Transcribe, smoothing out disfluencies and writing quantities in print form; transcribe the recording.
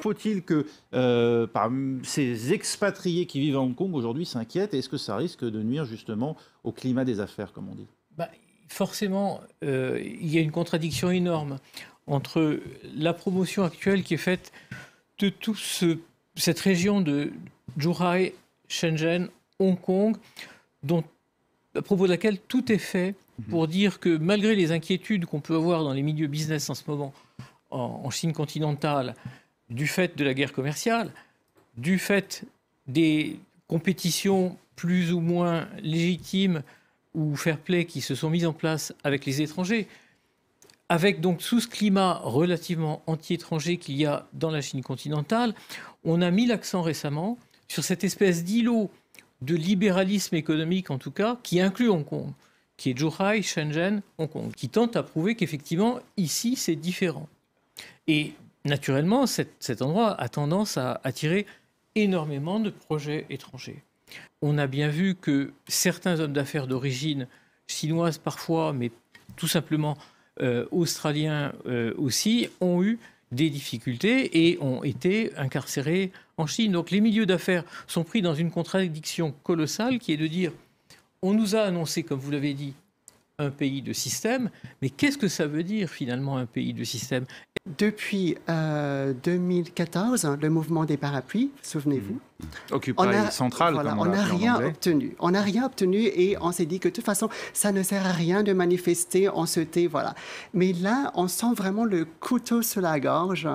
faut-il que ces expatriés qui vivent à Hong Kong aujourd'hui s'inquiètent? Est-ce que ça risque de nuire justement au climat des affaires, comme on dit? Bah, forcément, il y a une contradiction énorme entre la promotion actuelle qui est faite de toute cette région de Zhuhai, Shenzhen, Hong Kong, à propos de laquelle tout est fait pour dire que malgré les inquiétudes qu'on peut avoir dans les milieux business en ce moment en Chine continentale, du fait de la guerre commerciale, du fait des compétitions plus ou moins légitimes ou fair-play qui se sont mises en place avec les étrangers, avec donc sous ce climat relativement anti-étranger qu'il y a dans la Chine continentale, on a mis l'accent récemment sur cette espèce d'îlot de libéralisme économique, en tout cas, qui inclut Hong Kong, qui est Zhuhai, Shenzhen, Hong Kong, qui tente à prouver qu'effectivement, ici, c'est différent. Et naturellement, cet endroit a tendance à attirer énormément de projets étrangers. On a bien vu que certains hommes d'affaires d'origine chinoise parfois, mais tout simplement australiens aussi, ont eu des difficultés et ont été incarcérés en Chine. Donc les milieux d'affaires sont pris dans une contradiction colossale qui est de dire on nous a annoncé, comme vous l'avez dit, un pays de système, mais qu'est-ce que ça veut dire finalement un pays de système? Depuis 2014, le mouvement des parapluies, souvenez-vous, Occupy Central, voilà, comme on n'a rien obtenu. On n'a rien obtenu et on s'est dit que de toute façon, ça ne sert à rien de manifester, on se tait, voilà. Mais là, on sent vraiment le couteau sur la gorge.